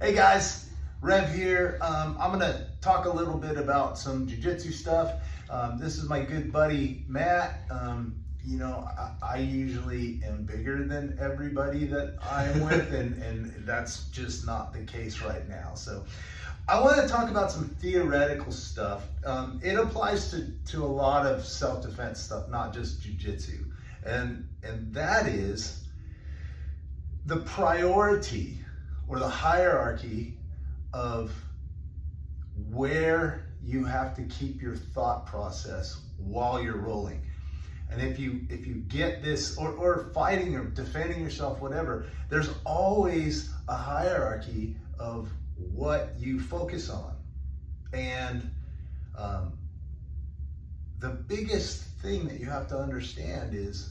Hey guys, Rev here. I'm gonna talk a little bit about some jiu-jitsu stuff. This is my good buddy, Matt. I usually am bigger than everybody that I'm with, and that's just not the case right now. So I want to talk about some theoretical stuff. It applies to a lot of self-defense stuff, not just jiu-jitsu. And that is the priority or the hierarchy of where you have to keep your thought process while you're rolling. And if you get this, or fighting or defending yourself, whatever, there's always a hierarchy of what you focus on. And the biggest thing that you have to understand is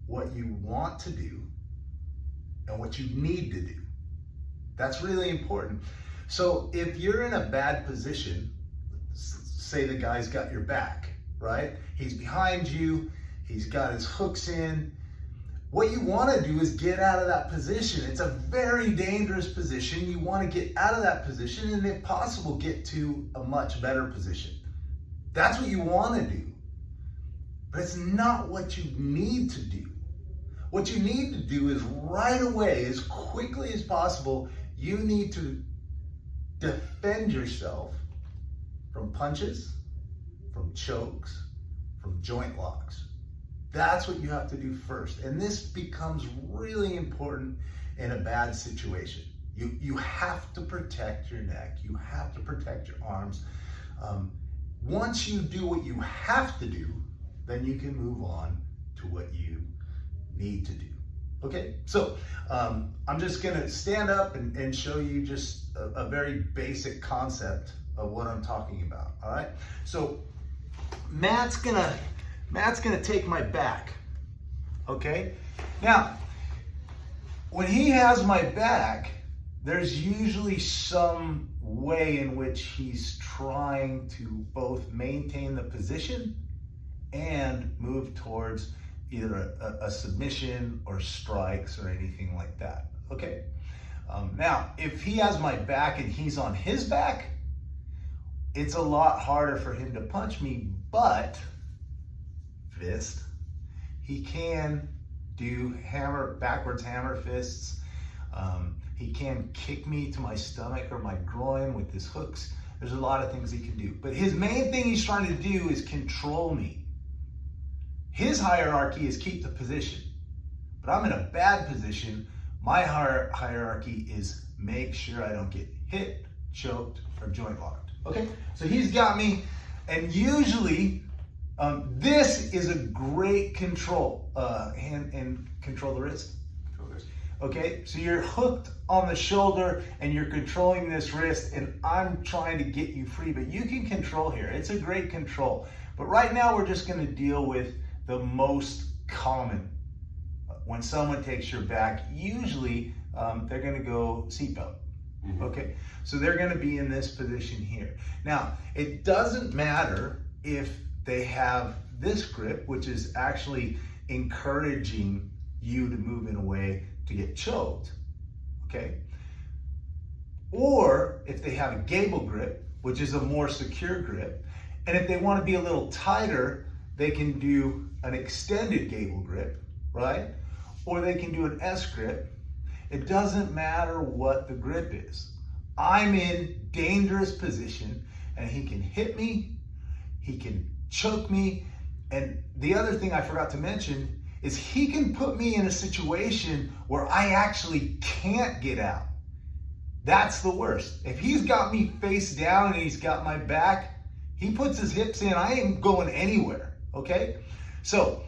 what you want to do and what you need to do. That's really important. So if you're in a bad position, say the guy's got your back, right? He's behind you, he's got his hooks in. What you want to do is get out of that position. It's a very dangerous position. You want to get out of that position and if possible, get to a much better position. That's what you want to do. But it's not what you need to do. What you need to do is right away, as quickly as possible, you need to defend yourself from punches, from chokes, from joint locks. That's what you have to do first. And this becomes really important in a bad situation. You have to protect your neck. You have to protect your arms. Once you do what you have to do, then you can move on to what you need to do. Okay, so I'm just gonna stand up and show you just a very basic concept of what I'm talking about. All right, so Matt's gonna take my back. Okay, now when he has my back, there's usually some way in which he's trying to both maintain the position and move towards either a submission or strikes or anything like that. Okay. Now, if he has my back and he's on his back, it's a lot harder for him to punch me, but fist, he can do backwards hammer fists. He can kick me to my stomach or my groin with his hooks. There's a lot of things he can do, but his main thing he's trying to do is control me. His hierarchy is keep the position, but I'm in a bad position. My hierarchy is make sure I don't get hit, choked, or joint locked. Okay, so he's got me, and usually this is a great control, hand and control the wrist. Okay, so you're hooked on the shoulder and you're controlling this wrist, and I'm trying to get you free, but you can control here. It's a great control, but right now we're just going to deal with the most common. When someone takes your back, usually they're gonna go seatbelt. Okay, so they're gonna be in this position here. Now, it doesn't matter if they have this grip, which is actually encouraging you to move in a way to get choked, okay? Or if they have a gable grip, which is a more secure grip, and if they wanna be a little tighter, they can do an extended gable grip, right? Or they can do an S grip. It doesn't matter what the grip is. I'm in dangerous position and he can hit me, he can choke me, and the other thing I forgot to mention is he can put me in a situation where I actually can't get out. That's the worst. If he's got me face down and he's got my back, he puts his hips in, I ain't going anywhere. Okay, so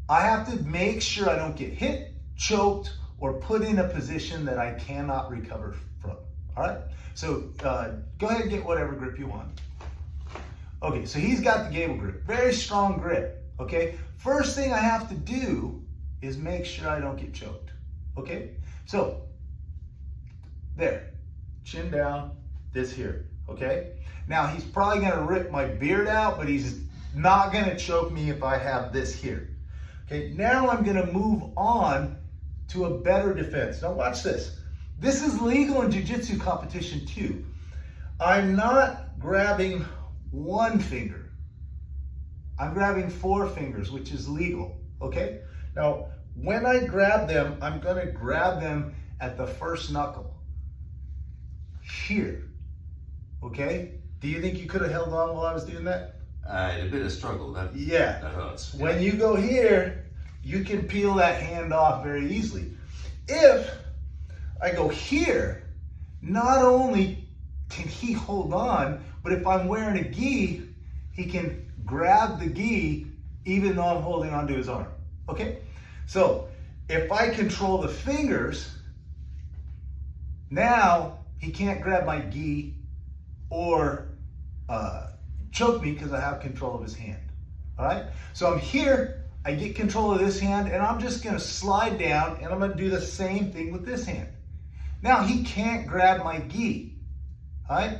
I have to make sure I don't get hit, choked, or put in a position that I cannot recover from. All right, so go ahead and get whatever grip you want. Okay, so he's got the gable grip, very strong grip. Okay, first thing I have to do is make sure I don't get choked. Okay, so there, chin down, this here. Okay, now he's probably gonna rip my beard out, but he's not gonna choke me if I have this here. Okay, now I'm gonna move on to a better defense. Now watch this. This is legal in Jiu Jitsu competition too. I'm not grabbing one finger. I'm grabbing 4 fingers, which is legal, okay? Now, when I grab them, I'm gonna grab them at the first knuckle, here, okay? Do you think you could have held on while I was doing that? A bit of struggle, that hurts. When you go here, you can peel that hand off very easily. If I go here, not only can he hold on, but if I'm wearing a gi, he can grab the gi even though I'm holding onto his arm, okay? So if I control the fingers, now he can't grab my gi or choke me because I have control of his hand, all right? So I'm here, I get control of this hand, and I'm just gonna slide down, and I'm gonna do the same thing with this hand. Now he can't grab my gi, all right?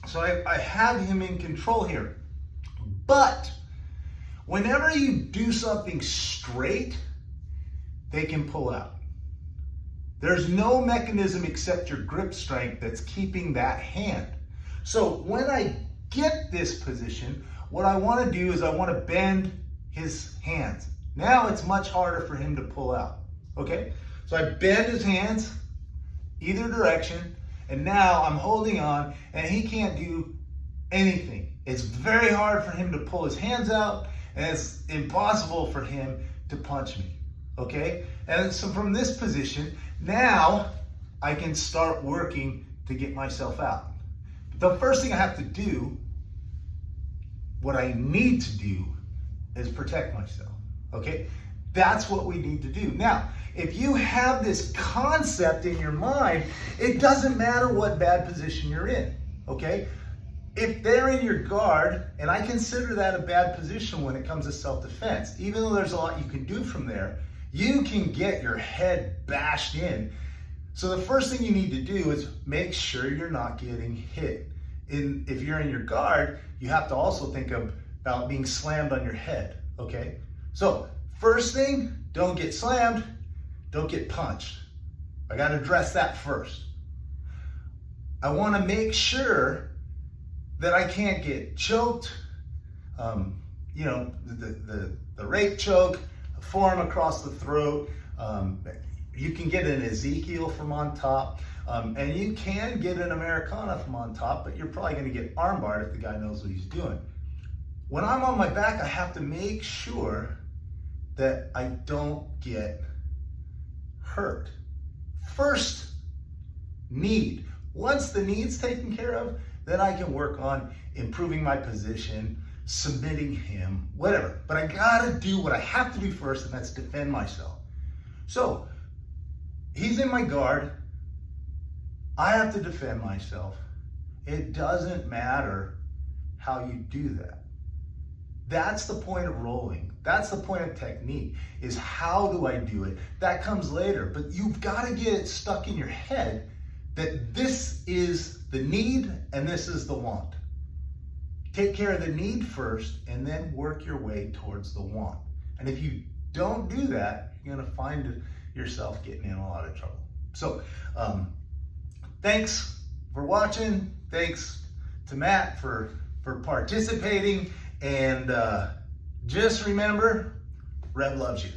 So I have him in control here. But whenever you do something straight, they can pull out. There's no mechanism except your grip strength that's keeping that hand. So when I get this position, what I want to do is I want to bend his hands. Now it's much harder for him to pull out, okay? So I bend his hands either direction, and now I'm holding on, and he can't do anything. It's very hard for him to pull his hands out, and it's impossible for him to punch me, okay? And so from this position, now I can start working to get myself out. The first thing I have to do, what I need to do, is protect myself, okay? That's what we need to do. Now, if you have this concept in your mind, it doesn't matter what bad position you're in, okay? If they're in your guard, and I consider that a bad position when it comes to self-defense, even though there's a lot you can do from there, you can get your head bashed in. So the first thing you need to do is make sure you're not getting hit. If you're in your guard, you have to also think about being slammed on your head, okay? So first thing, don't get slammed, don't get punched. I gotta address that first. I wanna make sure that I can't get choked, you know, the rape choke, forearm across the throat. You can get an Ezekiel from on top, and you can get an Americana from on top, but you're probably gonna get armbarred if the guy knows what he's doing. When I'm on my back, I have to make sure that I don't get hurt. First, need. Once the need's taken care of, then I can work on improving my position, submitting him, whatever. But I gotta do what I have to do first, and that's defend myself. So, he's in my guard. I have to defend myself. It doesn't matter how you do that. That's the point of rolling. That's the point of technique, is how do I do it? That comes later, but you've gotta get it stuck in your head that this is the need and this is the want. Take care of the need first and then work your way towards the want. And if you don't do that, you're gonna find yourself getting in a lot of trouble. So, thanks for watching. Thanks to Matt for participating. And just remember, Rev loves you.